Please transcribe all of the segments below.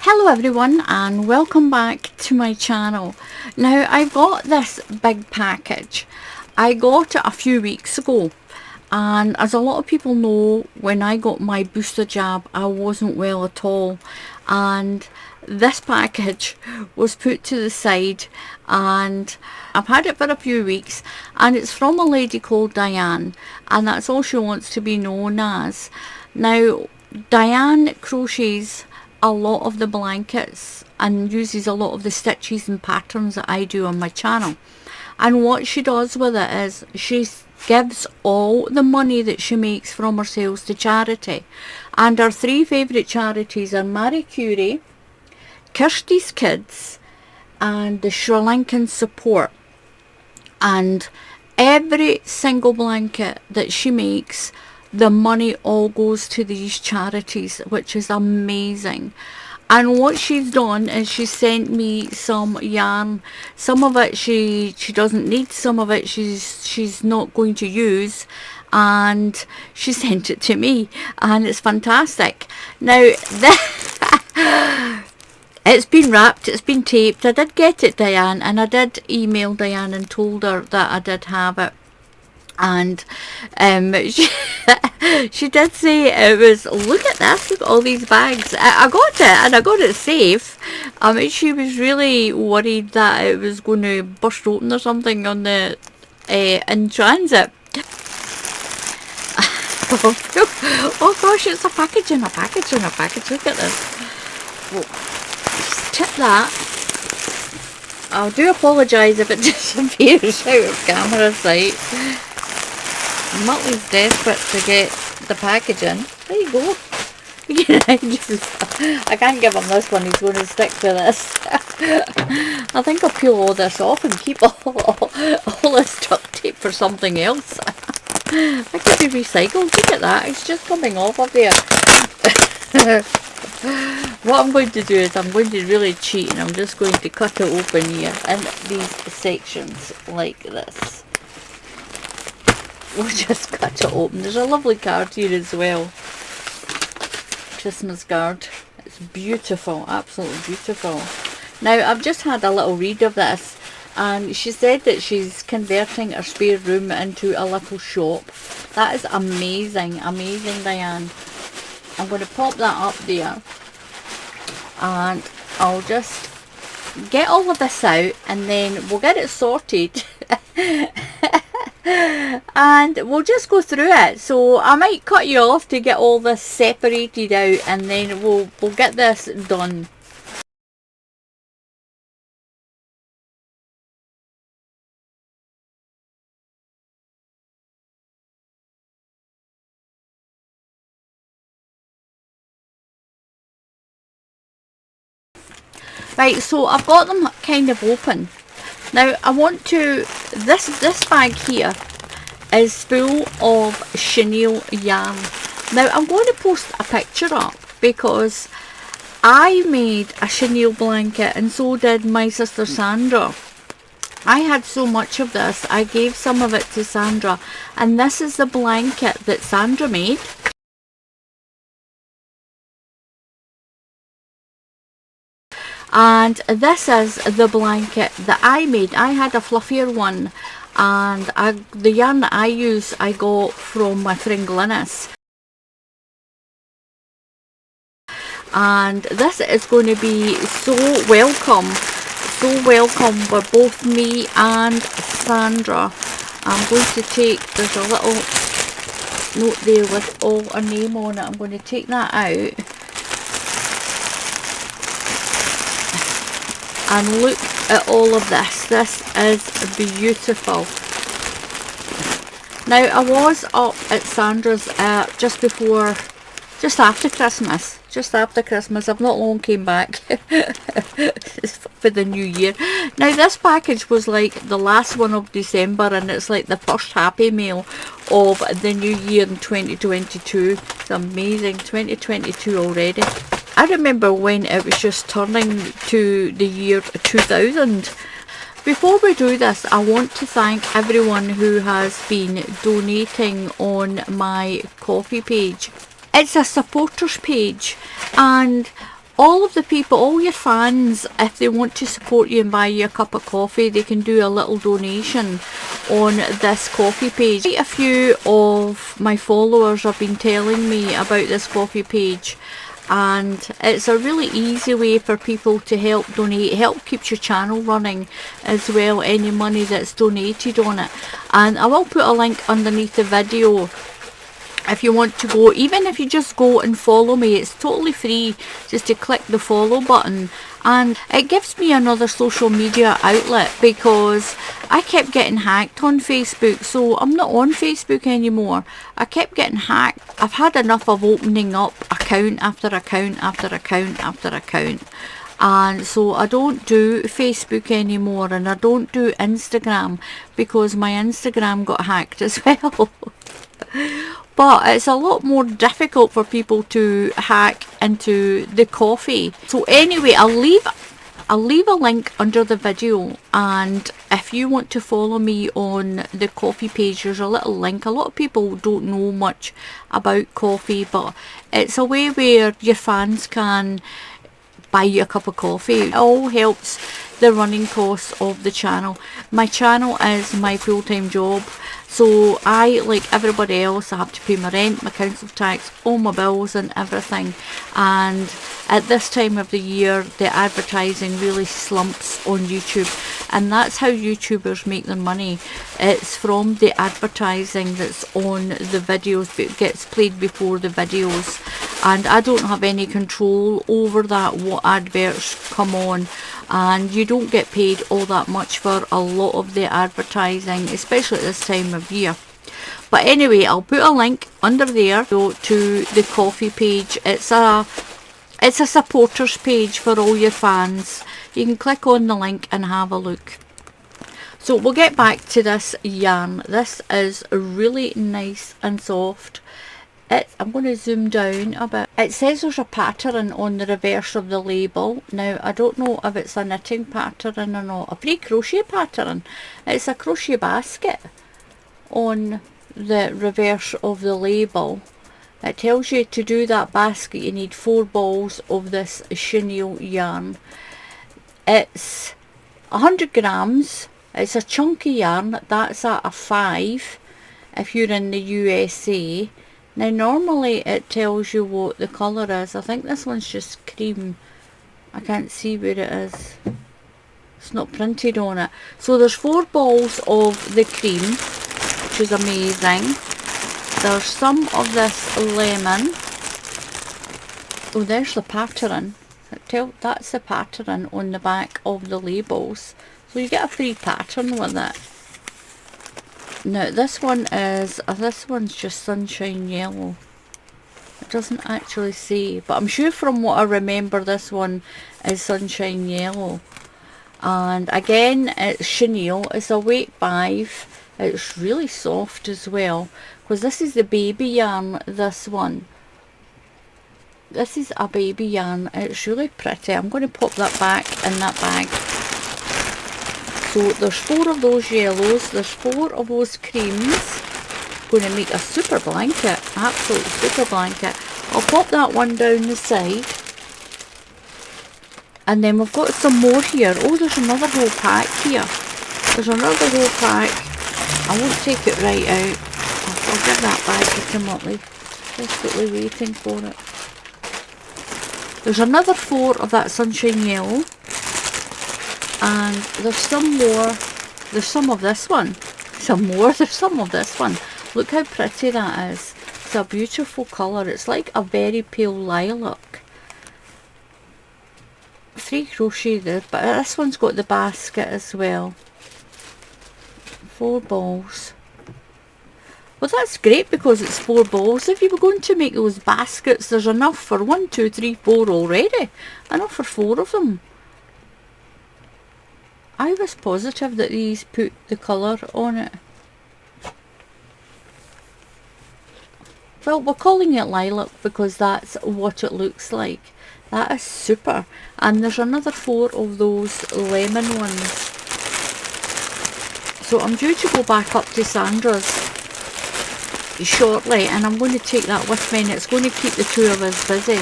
Hello everyone and welcome back to my channel. Now I got this big package. I got it a few weeks ago, and as a lot of people know, when I got my booster jab I wasn't well at all, and this package was put to the side and I've had it for a few weeks, and it's from a lady called Diane, and that's all she wants to be known as. Now Diane crochets a lot of the blankets and uses a lot of the stitches and patterns that I do on my channel, and what she does with it is she gives all the money that she makes from her sales to charity, and her three favourite charities are Marie Curie, Kirsty's Kids and the Sri Lankan Support. And every single blanket that she makes, the money all goes to these charities, which is amazing. And what she's done is she sent me some yarn. Some of it she doesn't need, some of it she's not going to use, and she sent it to me, and it's fantastic. Now it's been wrapped, it's been taped. I did get it, Diane, and I did email Diane and told her that I did have it. And she did say it was, look at this, look at all these bags. I got it, and I got it safe. She was really worried that it was going to burst open or something on the in transit. Oh gosh, it's a package in a package in a package. Look at this. Whoa. Just tip that. I do apologise if it disappears out of camera sight. Muttley's desperate to get the package in. There you go. I can't give him this one, he's going to stick to this. I think I'll peel all this off and keep all this duct tape for something else. That could be recycled. Look at that, it's just coming off of there. What I'm going to do is I'm going to really cheat, and I'm just going to cut it open here in these sections like this. We'll just cut it open. There's a lovely card here as well. Christmas card. It's beautiful, absolutely beautiful. Now I've just had a little read of this, and she said that she's converting her spare room into a little shop. That is amazing, amazing, Diane. I'm going to pop that up there, and I'll just get all of this out, and then we'll get it sorted. And we'll just go through it. So I might cut you off to get all this separated out, and then we'll get this done. Right, so I've got them kind of open. Now I want to, this bag here is full of chenille yarn. Now I'm going to post a picture up because I made a chenille blanket, and so did my sister Sandra. I had so much of this, I gave some of it to Sandra, and this is the blanket that Sandra made. And this is the blanket that I made. I had a fluffier one, and the yarn that I use I got from my friend Glynis. And this is going to be so welcome for both me and Sandra. I'm going to take, there's a little note there with all her name on it. I'm going to take that out. And look at all of this. This is beautiful. Now I was up at Sandra's just after Christmas. I've not long came back for the new year. Now this package was like the last one of December, and it's like the first Happy Mail of the new year in 2022. It's amazing, 2022 already. I remember when it was just turning to the year 2000. Before we do this, I want to thank everyone who has been donating on my Ko-fi page. It's a supporters page, and all of the people, all your fans, if they want to support you and buy you a cup of coffee, they can do a little donation on this coffee page. Quite a few of my followers have been telling me about this coffee page, and it's a really easy way for people to help donate. It helps keep your channel running as well, any money that's donated on it. And I will put a link underneath the video if you want to go, even if you just go and follow me. It's totally free just to click the follow button, and it gives me another social media outlet, because I kept getting hacked on Facebook, so I'm not on Facebook anymore. I kept getting hacked. I've had enough of opening up account after account after account after account, and so I don't do Facebook anymore, and I don't do Instagram because my Instagram got hacked as well. But it's a lot more difficult for people to hack into the coffee. So anyway, I'll leave a link under the video, and if you want to follow me on the coffee page, there's a little link. A lot of people don't know much about coffee, but it's a way where your fans can buy you a cup of coffee. It all helps the running costs of the channel. My channel is my full-time job, so I, like everybody else, I have to pay my rent, my council tax, all my bills and everything. And at this time of the year, the advertising really slumps on YouTube, and that's how YouTubers make their money. It's from the advertising that's on the videos, but it gets played before the videos, and I don't have any control over that, what adverts come on. And you don't get paid all that much for a lot of the advertising, especially at this time of year. But anyway, I'll put a link under there to the coffee page. It's a supporters page for all your fans. You can click on the link and have a look. So we'll get back to this yarn. This is really nice and soft. I'm going to zoom down a bit. It says there's a pattern on the reverse of the label. Now, I don't know if it's a knitting pattern or not. A free crochet pattern. It's a crochet basket on the reverse of the label. It tells you to do that basket you need 4 balls of this chenille yarn. It's 100 grams. It's a chunky yarn. That's at a 5 if you're in the USA. Now normally it tells you what the colour is. I think this one's just cream. I can't see where it is. It's not printed on it. So there's 4 balls of the cream, which is amazing. There's some of this lemon. Oh, there's the pattern. That's the pattern on the back of the labels. So you get a free pattern with it. Now this one's just sunshine yellow. It doesn't actually say, but I'm sure from what I remember this one is sunshine yellow. And again, it's chenille. It's a weight 5. It's really soft as well, because this is the baby yarn, this one. This is a baby yarn. It's really pretty. I'm going to pop that back in that bag. So there's 4 of those yellows, there's 4 of those creams. Going to make a super blanket, absolute super blanket. I'll pop that one down the side. And then we've got some more here. Oh, there's another whole pack here. There's another whole pack. I won't take it right out. I'll give that back to Cynthia. Desperately waiting for it. There's another 4 of that sunshine yellow. And there's some more. There's some of this one. There's some of this one. Look how pretty that is. It's a beautiful colour. It's like a very pale lilac. 3 crochet there, but this one's got the basket as well. 4 balls. Well, that's great because it's 4 balls. If you were going to make those baskets, there's enough for 1, 2, 3, 4 already. Enough for 4 of them. I was positive that these put the colour on it. Well, we're calling it lilac because that's what it looks like. That is super. And there's another 4 of those lemon ones. So I'm due to go back up to Sandra's shortly, and I'm going to take that with me, and it's going to keep the 2 of us busy.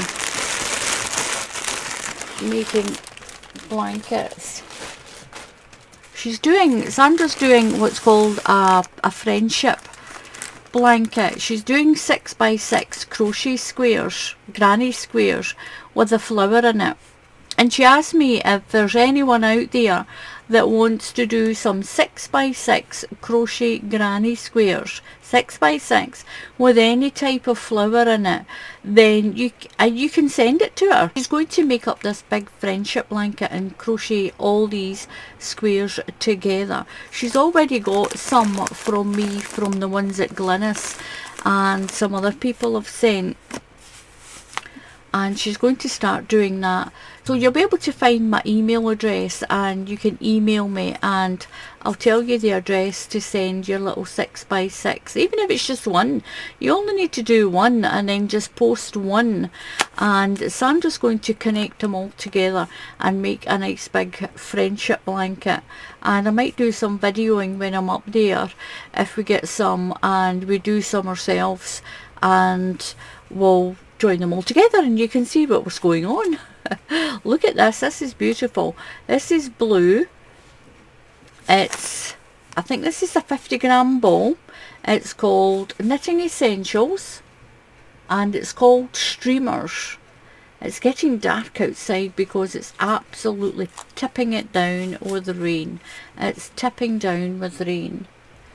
making blankets. Sandra's doing what's called a friendship blanket. She's doing 6x6 crochet squares, granny squares, with a flower in it. And she asked me if there's anyone out there that wants to do some 6x6 crochet granny squares, 6x6, with any type of flower in it, then you can send it to her. She's going to make up this big friendship blanket and crochet all these squares together. She's already got some from me, from the ones at Glynis, and some other people have sent, and she's going to start doing that. So you'll be able to find my email address, and you can email me, and I'll tell you the address to send your little 6x6. Even if it's just one, you only need to do one and then just post one, and Sandra's going to connect them all together and make a nice big friendship blanket. And I might do some videoing when I'm up there if we get some, and we do some ourselves, and we'll join them all together and you can see what was going on. Look at this. This is beautiful. This is blue. I think this is a 50-gram ball. It's called Knitting Essentials, and it's called Streamers. It's getting dark outside because it's absolutely tipping it down with the rain. It's tipping down with rain.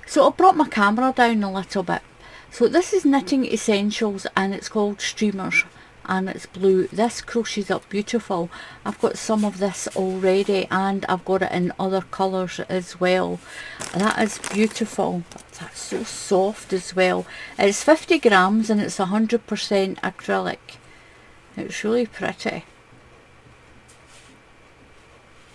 So I brought my camera down a little bit. So this is Knitting Essentials, and it's called Streamers, and it's blue. This crochets up beautiful. I've got some of this already, and I've got it in other colours as well. That is beautiful. That's so soft as well. It's 50 grams and it's 100% acrylic. It's really pretty.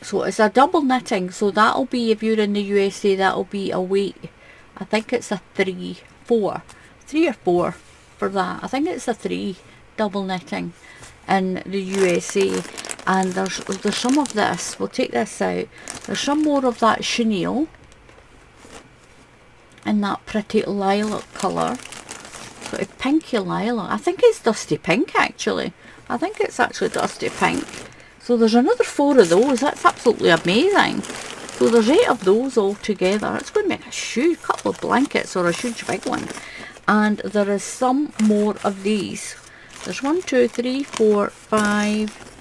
So it's a double knitting, so that'll be, if you're in the USA, that'll be a weight. I think it's a 3 or 4 for that. I think it's a 3 double knitting in the USA. And there's some of this. We'll take this out. There's some more of that chenille in that pretty lilac colour. Sort of pinky lilac. I think it's dusty pink actually. I think it's actually dusty pink. So there's another 4 of those. That's absolutely amazing. So there's 8 of those all together. It's going to make a huge couple of blankets, or a huge big one. And there is some more of these. There's 1, 2, 3, 4, 5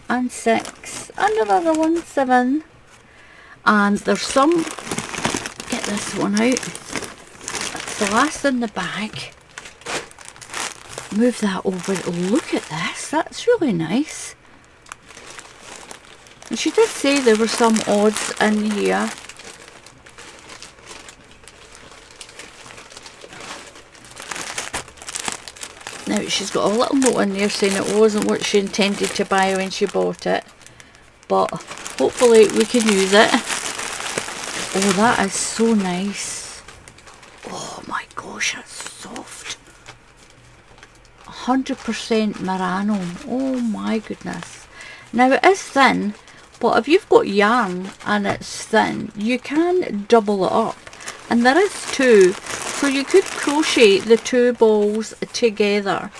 and 6. And another one, 7. And there's some, get this one out. That's the last in the bag. Move that over. Look at this. That's really nice. And she did say there were some odds in here. Now she's got a little note in there saying it wasn't what she intended to buy when she bought it. But hopefully we can use it. Oh, that is so nice. Oh my gosh, that's soft. 100% merino. Oh my goodness. Now it is thin. But if you've got yarn and it's thin, you can double it up. And there is 2. So you could crochet the 2 balls together.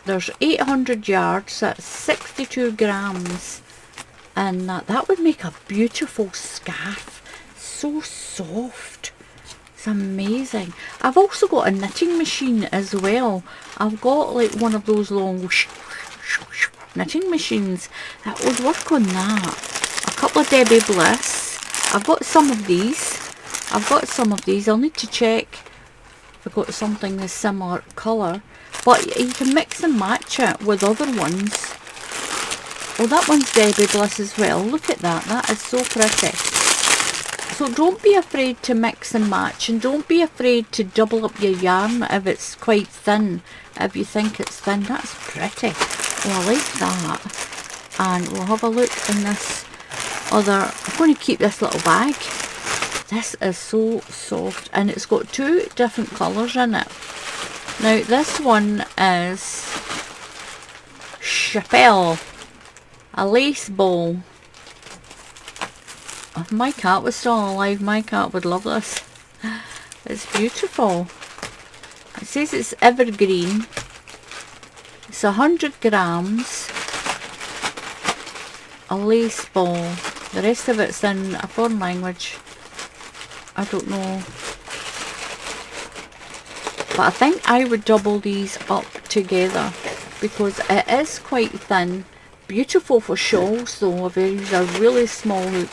There's 800 yards, that's 62 grams. And that would make a beautiful scarf. So soft. It's amazing. I've also got a knitting machine as well. I've got like one of those long knitting machines that would work on that. A couple of Debbie Bliss. I've got some of these. I'll need to check if I've got something that's similar colour. But you can mix and match it with other ones. Oh, that one's Debbie Bliss as well. Look at that. That is so pretty. So don't be afraid to mix and match, and don't be afraid to double up your yarn if it's quite thin. If you think it's thin, that's pretty. Oh, I like that. And we'll have a look in this other. I'm going to keep this little bag. This is so soft, and it's got 2 different colours in it. Now this one is Michelel, a lace ball. If my cat was still alive, my cat would love this. It's beautiful. It says it's evergreen. It's 100 grams. a lace ball. The rest of it's in a foreign language. I don't know. But I think I would double these up together because it is quite thin. Beautiful for shawls though. I've used a really small hook.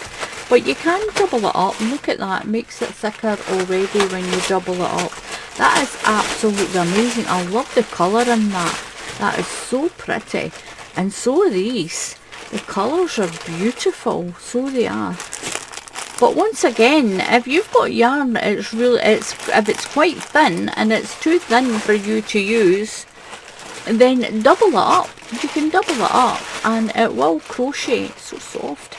But you can double it up. Look at that. It makes it thicker already when you double it up. That is absolutely amazing. I love the colour in that. That is so pretty. And so are these. The colours are beautiful. So they are. But once again, if you've got yarn, if it's quite thin and it's too thin for you to use, then double it up. You can double it up and it will crochet. It's so soft.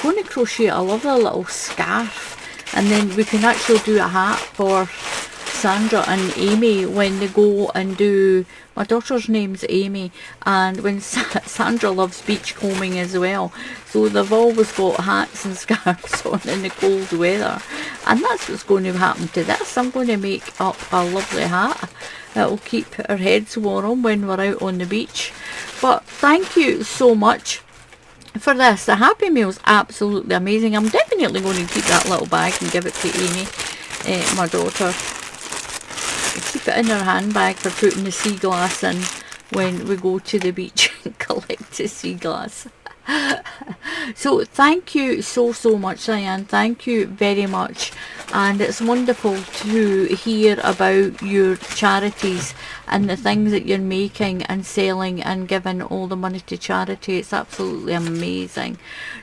I'm going to crochet a lovely little scarf, and then we can actually do a hat for Sandra and Amy when they go and do, my daughter's name's Amy, and when Sandra loves beachcombing as well, so they've always got hats and scarves on in the cold weather, and that's what's going to happen to this. I'm going to make up a lovely hat that will keep our heads warm when we're out on the beach. But thank you so much for this. The Happy Mail's absolutely amazing. I'm definitely going to keep that little bag and give it to Amy, my daughter. Keep it in her handbag for putting the sea glass in when we go to the beach and collect the sea glass. So thank you so much, Diane. Thank you very much, and it's wonderful to hear about your charities and the things that you're making and selling and giving all the money to charity. It's absolutely amazing.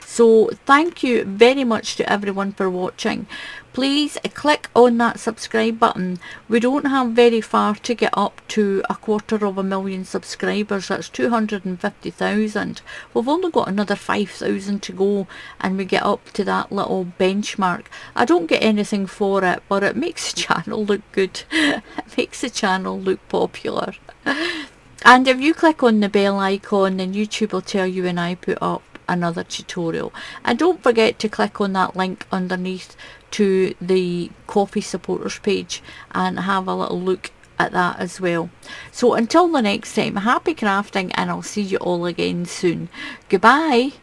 So thank you very much to everyone for watching. Please click on that subscribe button. We don't have very far to get up to 250,000 subscribers. That's 250,000. We've only got another 5,000 to go and we get up to that little benchmark. I don't get anything for it, but it makes the channel look good. It makes the channel look popular. And if you click on the bell icon, then YouTube will tell you when I put up another tutorial. And don't forget to click on that link underneath to the Coffee supporters page and have a little look at that as well. So until the next time, happy crafting, and I'll see you all again soon. Goodbye.